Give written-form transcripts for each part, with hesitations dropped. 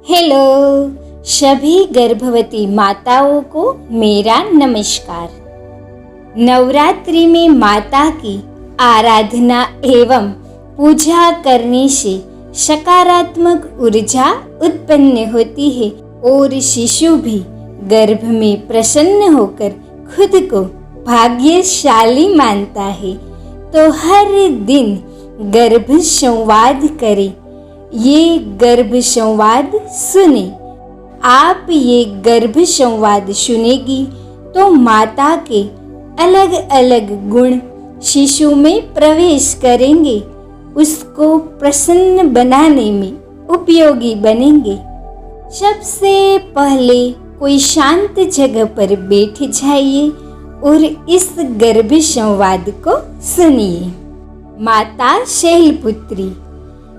Hello सभी गर्भवती माताओं को मेरा नमस्कार। नवरात्रि में माता की आराधना एवं पूजा करने से सकारात्मक ऊर्जा उत्पन्न होती है और शिशु भी गर्भ में प्रसन्न होकर खुद को भाग्यशाली मानता है। तो हर दिन गर्भ संवाद करें, ये गर्भ संवाद सुने। आप ये गर्भ संवाद सुनेगी तो माता के अलग अलग गुण शिशु में प्रवेश करेंगे, उसको प्रसन्न बनाने में उपयोगी बनेंगे। सबसे पहले कोई शांत जगह पर बैठ जाइए और इस गर्भ संवाद को सुनिए। माता शैलपुत्री।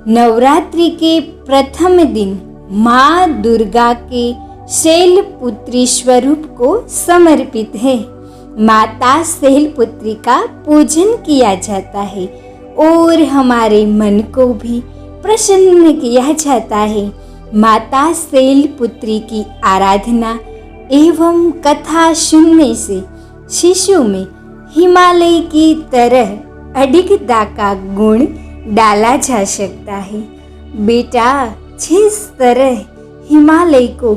नवरात्रि के प्रथम दिन माँ दुर्गा के शैलपुत्री स्वरूप को समर्पित है। माता शैलपुत्री का पूजन किया जाता है और हमारे मन को भी प्रसन्न किया जाता है। माता शैलपुत्री की आराधना एवं कथा सुनने से शिशु में हिमालय की तरह अडिगता का गुण डाला जा सकता है। बेटा, जिस तरह हिमालय को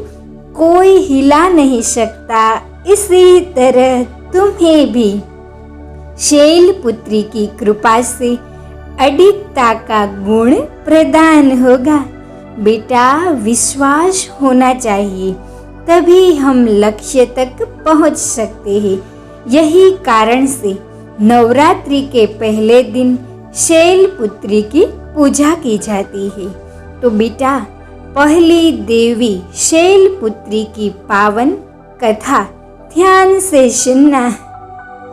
कोई हिला नहीं सकता, इसी तरह तुम्हें भी शैलपुत्री की कृपा से अडिगता का गुण प्रदान होगा। बेटा, विश्वास होना चाहिए, तभी हम लक्ष्य तक पहुंच सकते हैं। यही कारण से नवरात्रि के पहले दिन शैलपुत्री की पूजा की जाती है। तो बेटा, पहली देवी शैलपुत्री की पावन कथा ध्यान से सुनना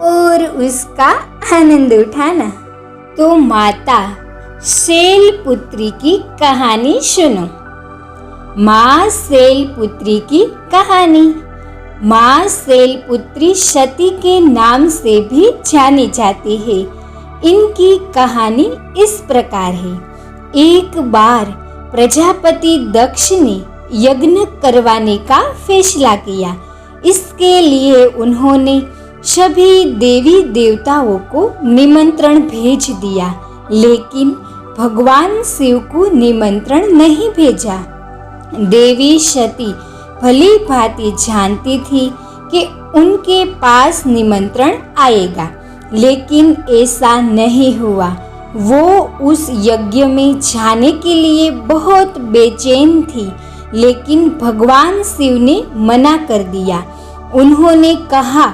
और उसका आनंद उठाना। तो माता शैलपुत्री की कहानी सुनो। माँ शैलपुत्री की कहानी। माँ शैलपुत्री सती के नाम से भी जानी जाती है। इनकी कहानी इस प्रकार है। एक बार प्रजापति दक्ष ने यज्ञ करवाने का फैसला किया। इसके लिए उन्होंने सभी देवी देवताओं को निमंत्रण भेज दिया, लेकिन भगवान शिव को निमंत्रण नहीं भेजा। देवी सती भली भांति जानती थी कि उनके पास निमंत्रण आएगा, लेकिन ऐसा नहीं हुआ। वो उस यज्ञ में जाने के लिए बहुत बेचैन थी, लेकिन भगवान शिव ने मना कर दिया। उन्होंने कहा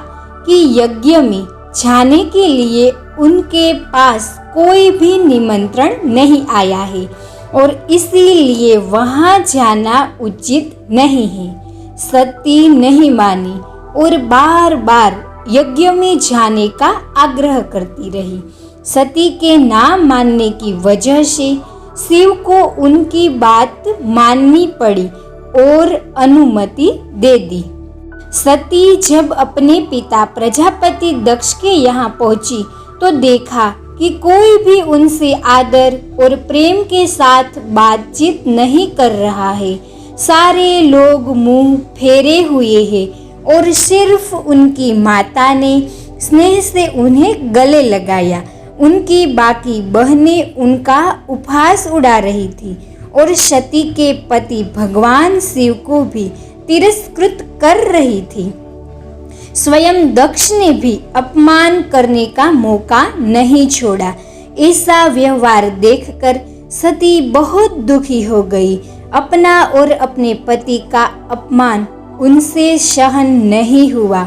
कि यज्ञ में जाने के लिए उनके पास कोई भी निमंत्रण नहीं आया है और इसीलिए वहां जाना उचित नहीं है। सती नहीं मानी और बार बार यज्ञ में जाने का आग्रह करती रही। सती के ना मानने की वजह से शिव को उनकी बात माननी पड़ी और अनुमति दे दी। सती जब अपने पिता प्रजापति दक्ष के यहाँ पहुंची तो देखा कि कोई भी उनसे आदर और प्रेम के साथ बातचीत नहीं कर रहा है। सारे लोग मुंह फेरे हुए हैं और सिर्फ उनकी माता ने स्नेह से उन्हें गले लगाया। उनकी बाकी बहनें उनका उपहास उड़ा रही थी और सती के पति भगवान शिव को भी तिरस्कृत कर रही थी। स्वयं दक्ष ने भी अपमान करने का मौका नहीं छोड़ा। ऐसा व्यवहार देखकर सती बहुत दुखी हो गई। अपना और अपने पति का अपमान उनसे सहन नहीं हुआ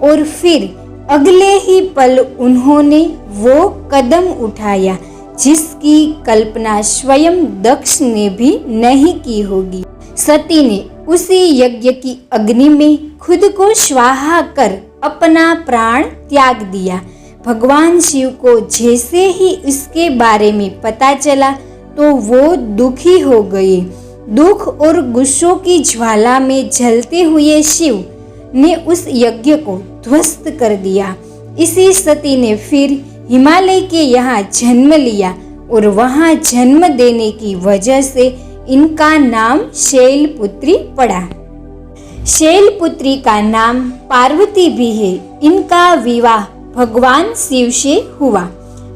और फिर अगले ही पल उन्होंने वो कदम उठाया जिसकी कल्पना स्वयं दक्ष ने भी नहीं की होगी। सती ने उसी यज्ञ की अग्नि में खुद को स्वाहा कर अपना प्राण त्याग दिया। भगवान शिव को जैसे ही इसके बारे में पता चला तो वो दुखी हो गए। दुख और गुस्सों की ज्वाला में जलते हुए शिव ने उस यज्ञ को ध्वस्त कर दिया। इसी सती ने फिर हिमालय के यहाँ जन्म लिया और वहाँ जन्म देने की वजह से इनका नाम शैलपुत्री पड़ा। शैलपुत्री का नाम पार्वती भी है। इनका विवाह भगवान शिव से हुआ।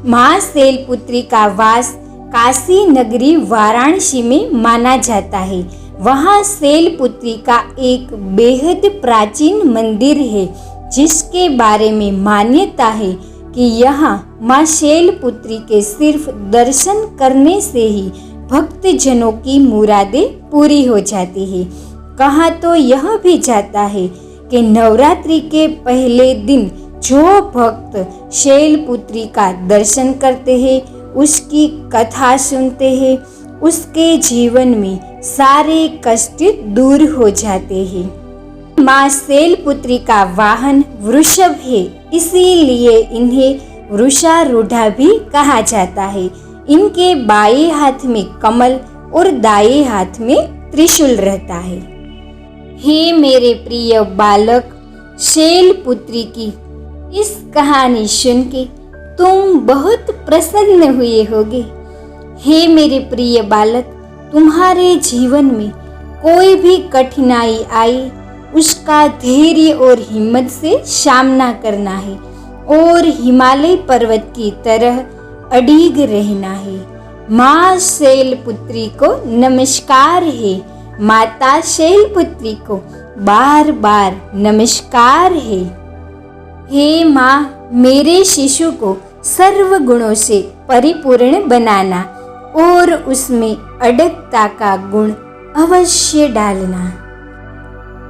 माँ शैलपुत्री का वास काशी नगरी वाराणसी में माना जाता है। वहाँ शैलपुत्री का एक बेहद प्राचीन मंदिर है, जिसके बारे में मान्यता है कि यहाँ माँ शैलपुत्री के सिर्फ दर्शन करने से ही भक्तजनों की मुरादें पूरी हो जाती है। कहा तो यह भी जाता है कि नवरात्रि के पहले दिन जो भक्त शैलपुत्री का दर्शन करते हैं, उसकी कथा सुनते हैं, उसके जीवन में सारे कष्ट दूर हो जाते हैं। माँ शैलपुत्री का वाहन वृषभ है, इसीलिए इन्हें वृषारूढ़ा भी कहा जाता है। इनके बाएं हाथ में कमल और दाएं हाथ में त्रिशूल रहता है। हे मेरे प्रिय बालक, शैलपुत्री की इस कहानी सुन के तुम बहुत प्रसन्न हुए होगे। हे मेरे प्रिय बालक, तुम्हारे जीवन में कोई भी कठिनाई आई, उसका धैर्य और हिम्मत से सामना करना है और हिमालय पर्वत की तरह अडिग रहना है। माँ शैलपुत्री को नमस्कार है। माता शैलपुत्री को बार बार नमस्कार है। हे माँ, मेरे शिशु को सर्व गुणों से परिपूर्ण बनाना और उसमें अडगता का गुण अवश्य डालना।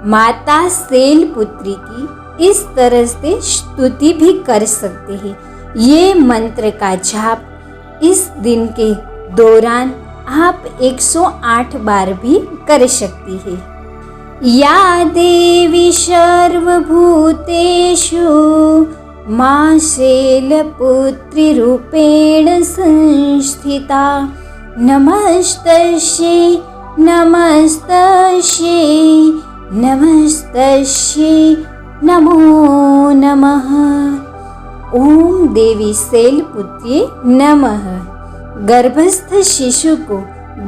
माता शैलपुत्री की इस तरह से स्तुति भी कर सकते हैं। ये मंत्र का जाप इस दिन के दौरान आप 108 बार भी कर सकती है। या देवी सर्वभूतेषु माँ शैलपुत्री रूपेण संस्थिता। नमस्तस्यै नमस्तस्यै नमस्तस्यै नमो नमः। ओम देवी शैलपुत्री नमः। गर्भस्थ शिशु को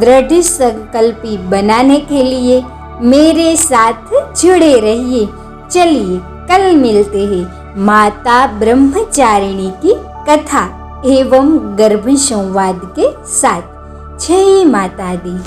दृढ़ संकल्पी बनाने के लिए मेरे साथ जुड़े रहिए। चलिए कल मिलते हैं माता ब्रह्मचारिणी की कथा एवं गर्भ संवाद के साथ। जय माता दी।